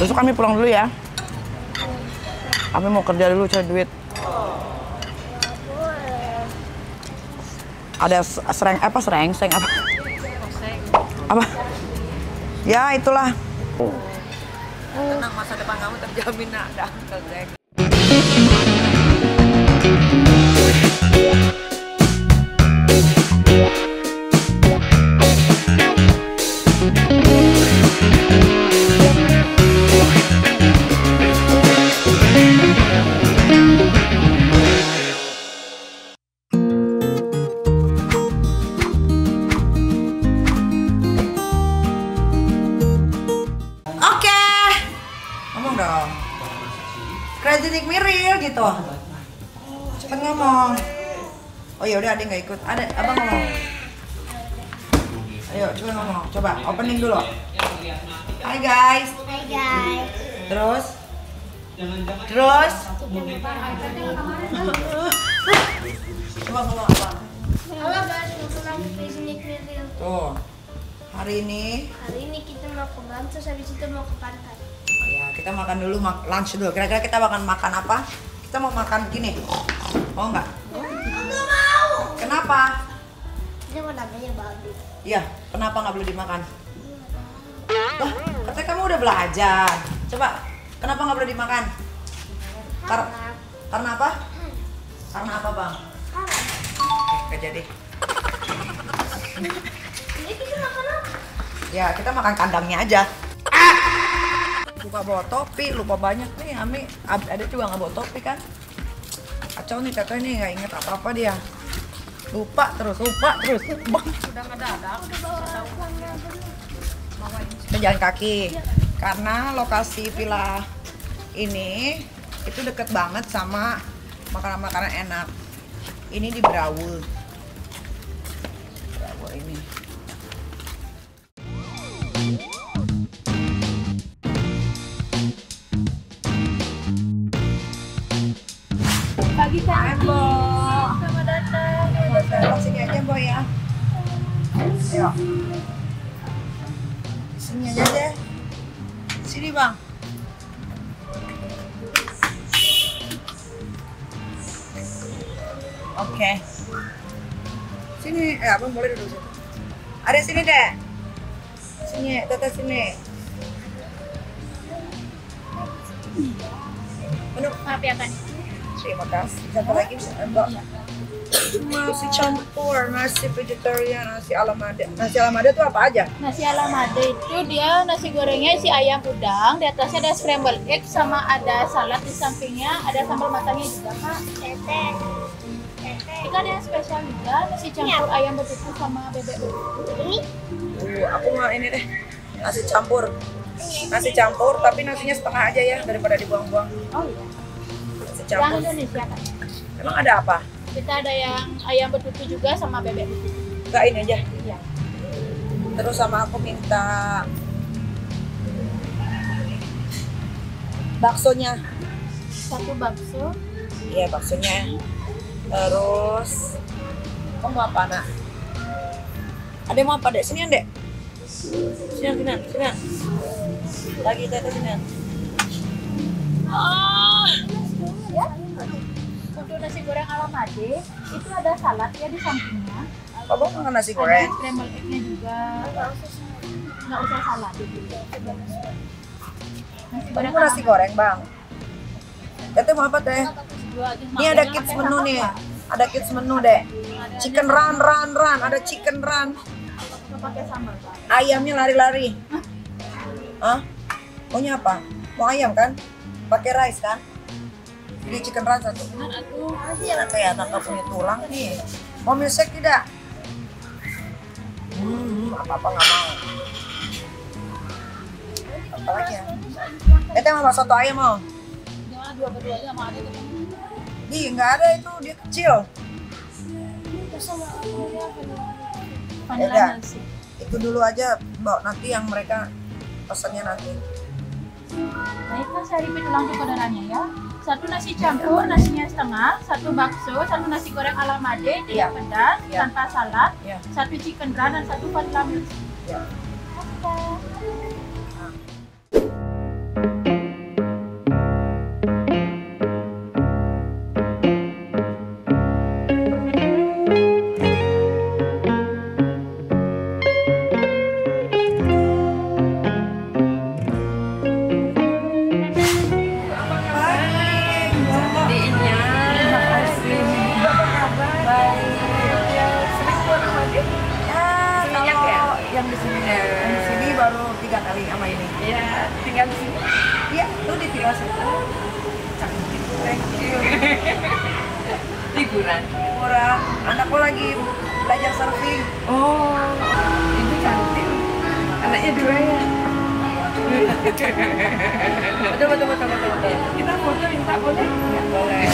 Besok kami pulang dulu ya. Kami mau kerja dulu cari duit. Ada seng apa? Apa? Ya itulah. Tenang, masa depan kamu terjamin ada Uncle Jack. Kredinik Miril gitu. Cepet ngomong. Oh ya udah, Ade nggak ikut. Ada, abang ngomong. Ayo coba ngomong. Coba opening dulu. Hai guys. Hai guys. Terus. Coba ngomong apa? Halo guys, welcome to Kredinik Miril. Tuh. Hari ini kita mau ke Bang, terus habis itu mau ke pantai. ya kita makan dulu, lunch dulu. Kira-kira kita makan apa? Kita mau makan gini. Mau nggak? Nggak mau. Kenapa? Ini mau namanya babi. Iya, kenapa nggak boleh dimakan? Lah, katanya kamu udah belajar. Coba, kenapa nggak boleh dimakan? Karena apa? Karena apa, Bang? Oke, jadi. Ini kita makan apa? Ya, kita makan kandangnya aja. Lupa bawa topi, lupa banyak nih. Ami, ada juga nggak bawa topi kan? Kacau nih, kakak nih nggak inget apa-apa dia. Lupa terus. Bang. Udah ngedadak. Kita jalan kaki karena lokasi villa ini itu deket banget sama makanan-makanan enak. Ini di Brawl ini. Pagi Hai, Boy. Selamat datang. Taruh sini aja, Boy ya. Ayo. Sini aja deh. Sini, Bang. Oke. Sini, Abang boleh duduk situ. Ada sini deh. Sini, Tata sini. Maaf ya kan. Terima kasih. Satu lagi, Mbak. Nasi campur, nasi vegetarian, nasi alamada. Nasi alamada itu apa aja? Nasi alamada itu dia nasi gorengnya isi ayam udang, di atasnya ada scramble egg sama ada salad di sampingnya, ada sambal matangnya juga kak. Teteh. Kita ada yang spesial juga, nasi campur ayam betutu sama bebek betutu. Ini Aku mau ini deh, nasi campur. Nasi campur, tapi nasinya setengah aja ya, daripada dibuang-buang. Oh iya. Nasi Yang campur. Indonesia kan. Emang ada apa? Kita ada yang ayam betutu juga sama bebek betutu. Enggak, ini aja. Iya. Terus sama aku minta baksonya. Satu bakso. Iya, baksonya. Terus kamu mau apa, Nak? Ada yang mau apa, Dek? Sini, Dek. Sini. Lagi Tete sini. Ya. Untuk nasi goreng alamade itu ada salad ya di sampingnya. Abang makan nasi Ada goreng? scramble egg-nya juga. Nggak usah salad. Kamu mau nasi goreng, Bang? Tete mau apa, Teh? Ini ada kids menu nih. Ada kids menu, Dek. Chicken run. Ada chicken run. Pakai sambal. Ayamnya lari-lari. Hah? Maunya apa? Mau ayam kan? Pakai rice kan? Ini chicken run satu. Tante ya, tante punya tulang nih. Mau milkshake tidak? Apa-apa nggak mau. Apa lagi ya? Tete mau soto ayam mau? Gimana dua berdua aja sama adik itu? Ih, nggak ada itu, dia kecil. Vanilla Beda. nasi. Itu dulu aja, Mbak. Nanti yang mereka pesannya nanti. Baiklah, saya repeat ulang untuk orderannya ya. Satu nasi campur, nasinya setengah. Satu bakso, satu nasi goreng alamade, Iya. tidak pedas, Iya. tanpa salad. Iya. Satu chicken run dan satu vanilla milk. Ya. Oke. kali sama ini. Iya, tinggal di sini. Iya, tuh di Villa Seta. Cantik. Thank you. Liburan. Murah. Anakku lagi belajar surfing. Oh, ini cantik. Anaknya 2 ya. Betul. Kita foto, minta boleh? Nggak boleh.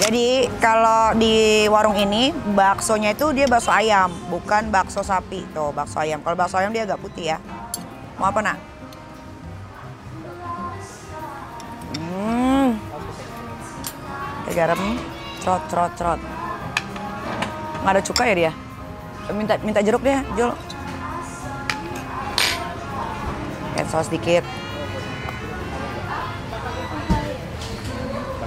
Jadi kalau di warung ini baksonya itu dia bakso ayam, bukan bakso sapi. Tuh bakso ayam. Kalau bakso ayam dia agak putih ya. Mau apa nak? Kayak garam, cerot. Nggak ada cuka ya dia? Minta jeruk deh, Jul. Saus sedikit.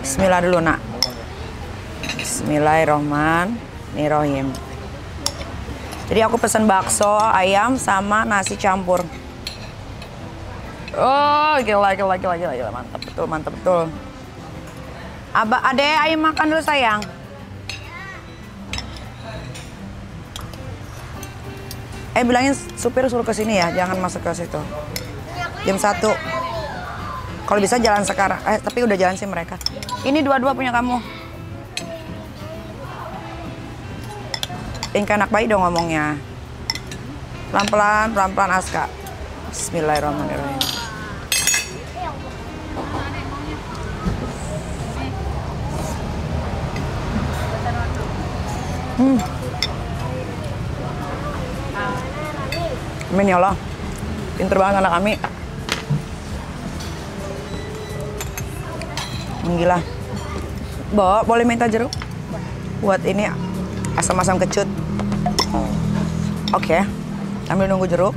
Bismillah dulu nak. Bismillahirrohmanirrohim. Jadi aku pesen bakso ayam sama nasi campur. Oh, gila. Mantap betul. Ade, ayo makan dulu sayang. Bilangin supir suruh ke sini ya, jangan masuk ke situ. Jam 1. Kalau bisa jalan sekarang. Tapi udah jalan sih mereka. Ini dua-dua punya kamu. Kayak anak bayi dong ngomongnya. Pelan-pelan Aska. Bismillahirrahmanirrahim. Amin ya Allah. Pinter banget anak kami. Gila. Bo, boleh minta jeruk? Buat ini asam-asam kecut. Oke. Sambil nunggu jeruk.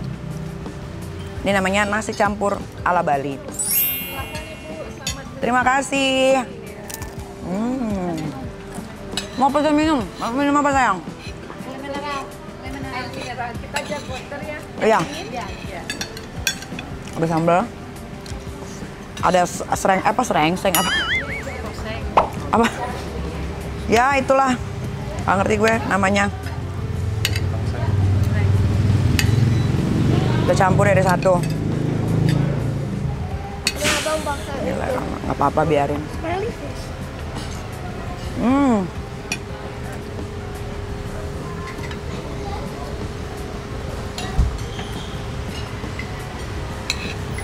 Ini namanya nasi campur ala Bali. Terima kasih. Mau pesan minum? Minum apa sayang? Kita aja water ya. Iya. Ada sambal. Ada sereng apa? Apa? Ya itulah. Nggak ngerti gue namanya. Kita campur ya, ada satu. Gila, nggak apa-apa biarin.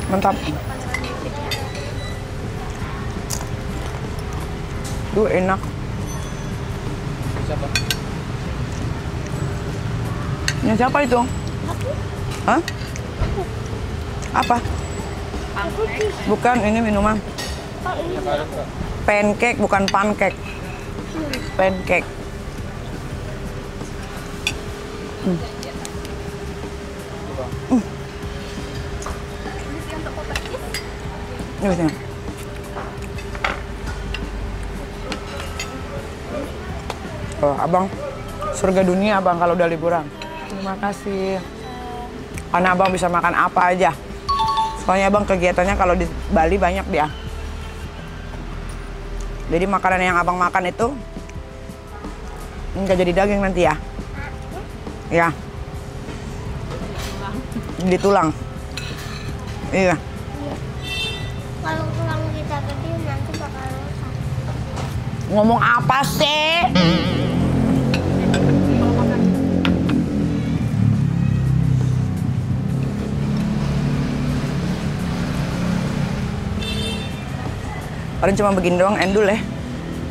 Mantap. Duh, enak. Siapa? Ini siapa itu? Hah? Apa? Bukan, ini minuman. Pancake, bukan pancake. Pancake. Ini sini. Oh, abang, surga dunia abang kalau udah liburan. Terima kasih. Karena abang bisa makan apa aja. Soalnya abang kegiatannya kalau di Bali banyak dia. Jadi makanan yang abang makan itu nggak jadi daging nanti ya. Ya. Di tulang. Iya. Kalau tulang kita gede nanti bakal rusak. Ngomong apa sih? Orang cuma begini doang, endul ya.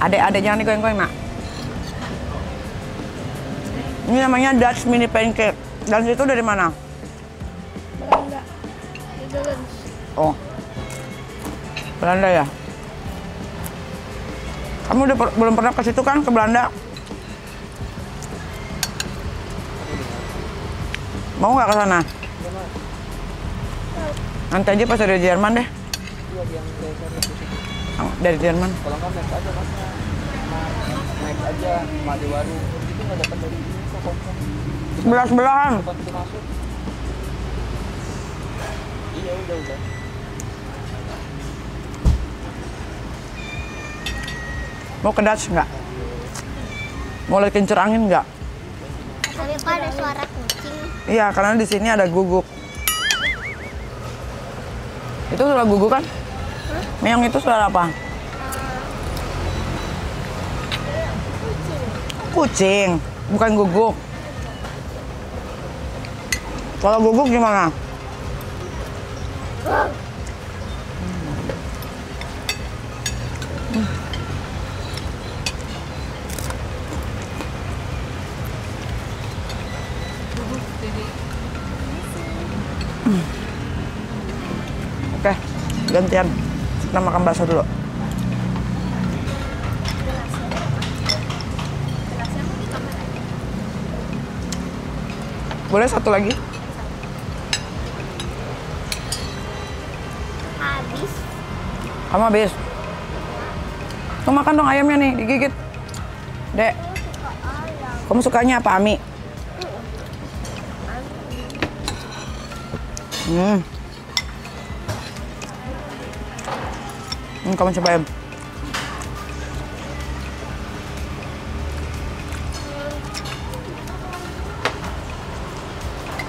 Adek-adek jangan dikoeng-koeng, nak. Ini namanya Dutch mini pancake. Dan itu dari mana? Belanda. Netherlands. Oh. Belanda ya? Kamu udah belum pernah ke situ kan, ke Belanda? Mau nggak ke sana? Nanti aja pas dari Jerman deh. Dari Jerman. Kalau nggak naik aja mas, naik aja Made Warung itu nggak dapat dari ini kok. Sebelah-sebelahan. Bukan itu masuk. Iya udah. Mau ke Dutch nggak? Mau lihat kincir angin nggak? Tapi kok ada suara kucing? Iya, karena di sini ada guguk. Itu suara guguk kan? Meong itu suara apa? Kucing, bukan guguk. Kalau guguk gimana? Oke, gantian. Kita makan bakso dulu. Boleh satu lagi? Habis. Kamu habis? Tuh makan dong ayamnya nih, digigit. Dek, Suka ayam. kamu sukanya apa, Ami? Kamu cobain.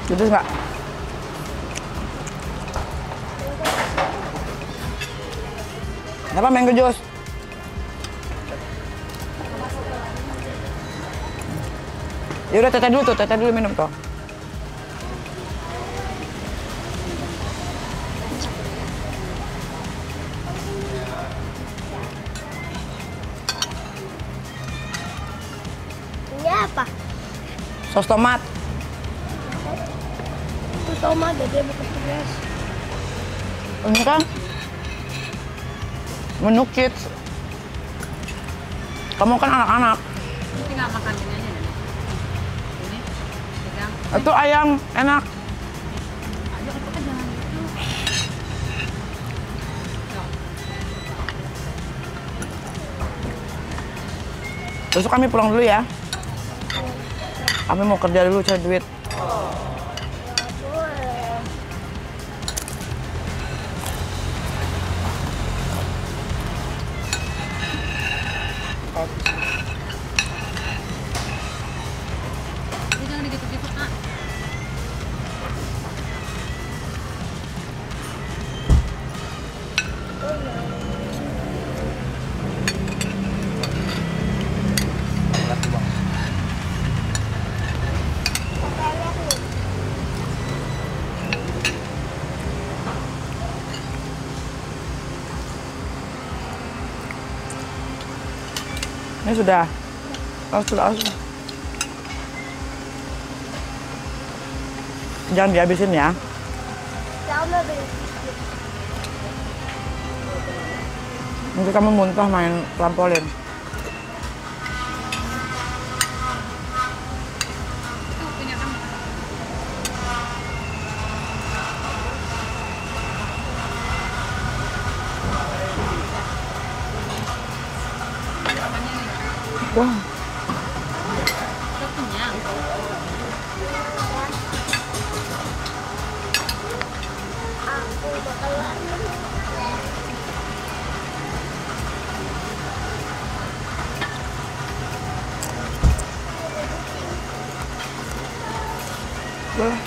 Pedes nggak? Apa mango juice? Ya udah teteh dulu minum toh. Ini apa? Sos tomat. Itu tomat gede bukan beras. Ini kan menu kids. Kamu kan anak-anak. Tinggal makan ini aja Nenek. Ini pegang. Itu ayam enak. Ayo kita jangan gitu. Besok kami pulang dulu ya. Kami mau kerja dulu cari duit. Jangan gitu-gitu, Kak. Lihat tuh, Bang. Ini sudah. Sudah. Jangan dihabisin ya. Sama beli. Nanti kamu muntah main trampolin. Wah, Udah kenyang. Aku bakalan boleh.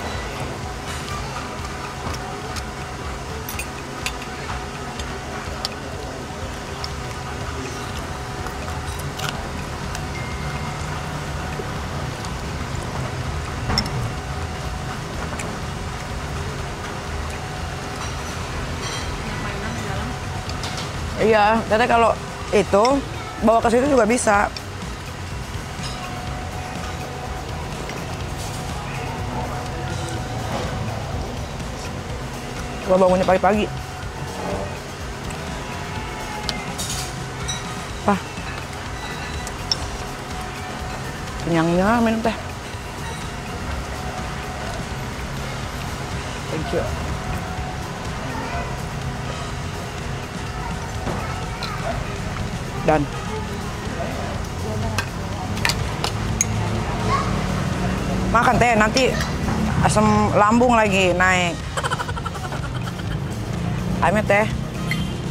Iya, ternyata kalau itu bawa ke situ juga bisa. Kalau bangunnya pagi-pagi. Wah. Kenyangnya minum teh. Thank you. Dan Makan teh, nanti asam lambung lagi naik. Ayo teh,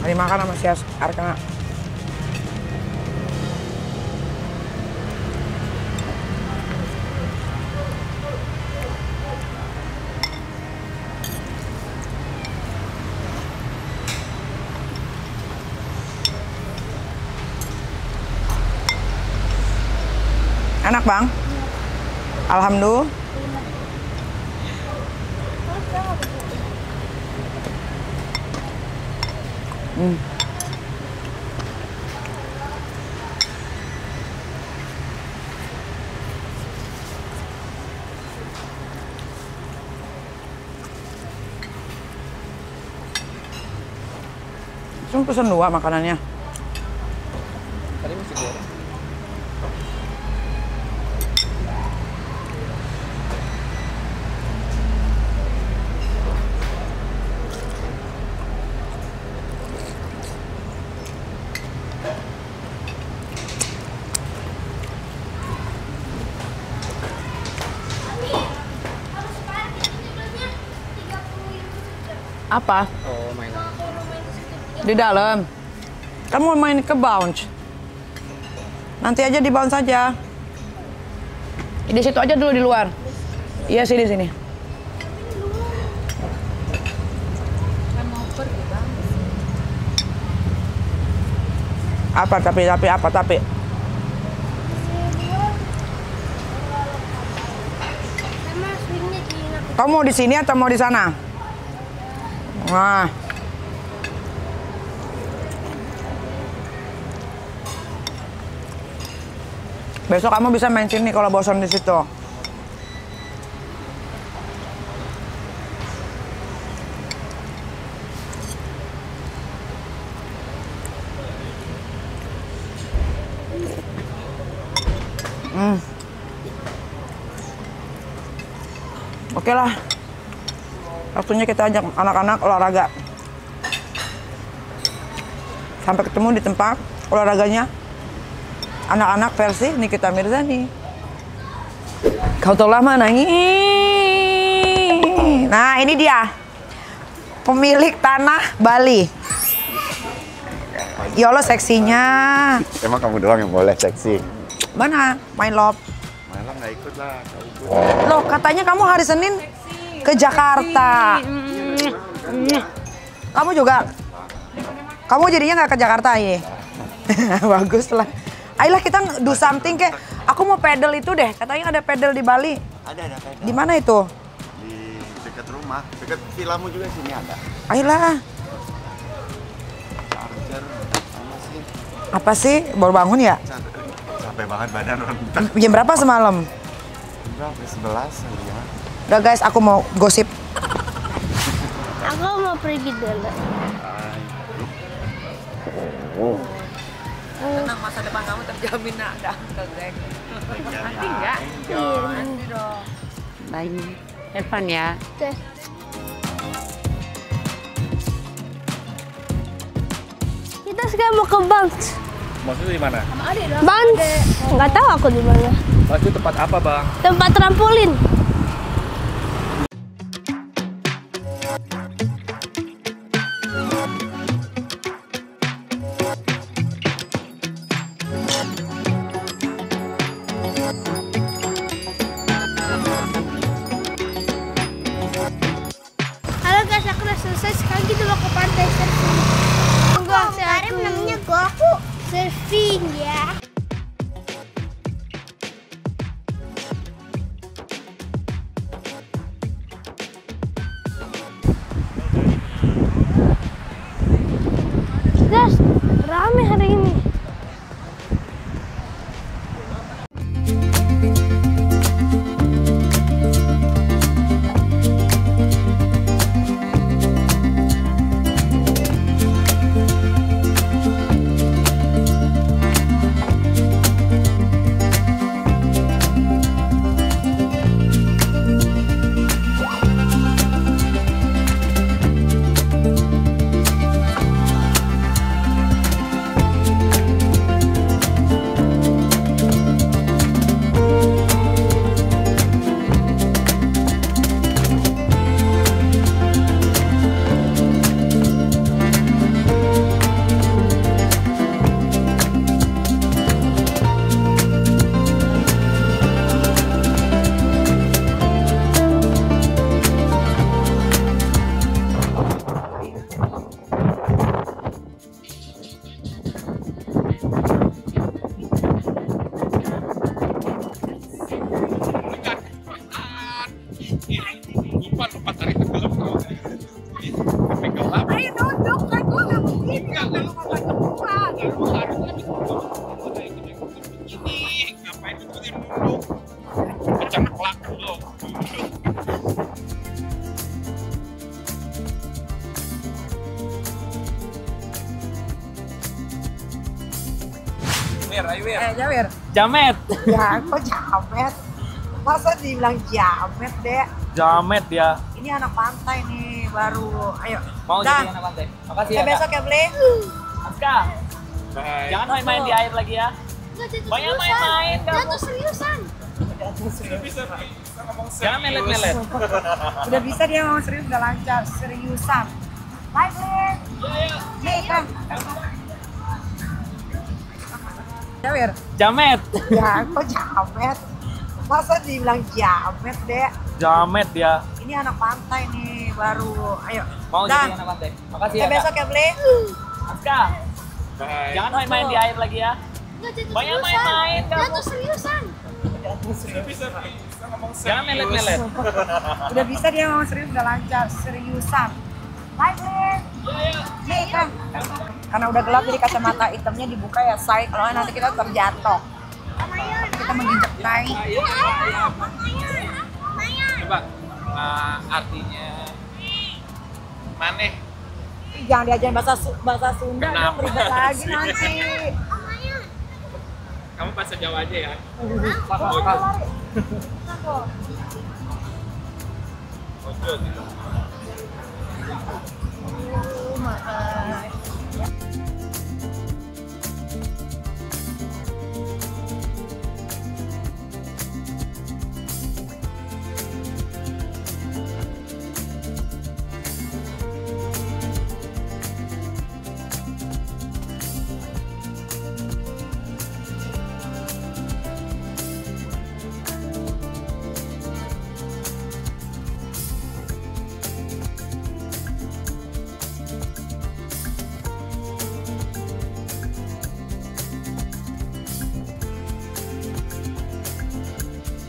mari makan sama si Arkana. Enak bang? Alhamdulillah. Cuma pesen 2 makanannya. Tadi masih goreng. Apa? Oh, mainan. Di dalam. Kamu main ke bounce. Nanti aja di bounce aja. Di situ aja dulu di luar. Iya sini sini. Kan mau pergi bang. Apa tapi? Sama swingnya di Kamu mau di sini atau mau di sana? Nah. Besok kamu bisa main sini kalau bosan di situ. Oke lah. Waktunya kita ajak anak-anak olahraga. Sampai ketemu di tempat olahraganya anak-anak versi Nikita Mirzani. Kau tahu lama nangis. Nah ini dia pemilik tanah Bali. Ya Allah seksinya. Emang kamu doang yang boleh seksi? Mana? Main love. Malah nggak ikut lah. Loh katanya kamu hari Senin ke Jakarta. Kamu juga? Kamu jadinya nggak ke Jakarta ini? Bagus lah. Ayolah kita do something kayak. Aku mau pedal itu deh. Katanya ada pedal di Bali. Ada pedal. Di mana itu? Di dekat rumah, dekat villamu juga sini ada. Ayolah. Charger, sama sih. Apa sih? Baru bangun ya? Capek banget badan orang. Jam berapa semalam? Berapa? 11 ya. Udah guys, aku mau gosip. Aku mau pergi dulu. Tenang, masa depan kamu terjamin ada Uncle Zack. Nanti enggak? Nanti dong. Bye. Have fun ya. Oke. Kita sekarang mau ke Bounce. Maksudnya di mana? Bounce. Nggak tahu aku di mana. Itu tempat apa, Bang? Tempat trampolin. Halo guys, aku udah selesai. Sekarang kita mau ke pantai surfing. Tunggu, kemarin namanya aku surfing ya. Guys, rame hari ini. Lupa 4 hari tenggelam tau. Sampai gelap. Ayo duduk kan gua nggak begini. Kalau kata gua. Lu harusnya begini. Ngapain duduk? Kecengklak dulu. Wir, ayo Wir. Jawir. Jamet. Ya, kok jamet? Masa dibilang jamet, Dek? Jamet ya. Ini anak pantai nih, baru. Ayo. Mau Dah. jadi anak pantai. Makasih Sampai ya. besok ya, Bli. Aska. Bye. Jangan main-main di air lagi ya. Banyak main-main kamu. Jatuh seriusan. Jangan melet-melet. Udah bisa dia ngomong serius, udah lancar. Seriusan. Bye, Bli. Nih, kan. Jawir. Jamet. Ya, kok jamet? Masa dibilang jamet, Dek? Jamet ya. Ini anak pantai nih, baru. Ayo. Mau Dah. jadi anak pantai. Makasih Sampai ya. besok ya, Bli. Aska. Bye. Jangan main-main di air lagi ya. Banyak main-main kamu. Jatuh seriusan. Jangan melet-melet. Udah bisa dia ngomong serius, udah lancar. Seriusan. Bye, Bli. Nih, kan. Karena udah gelap jadi kacamata hitamnya dibuka ya, say. Kalau nggak nanti kita terjatuh. Kita menginjak tai. Coba artinya maneh. Ih, jangan diajarin bahasa Sunda, Kenapa dong, ribet lagi nanti. Kamu bahasa Jawa aja ya. Makan.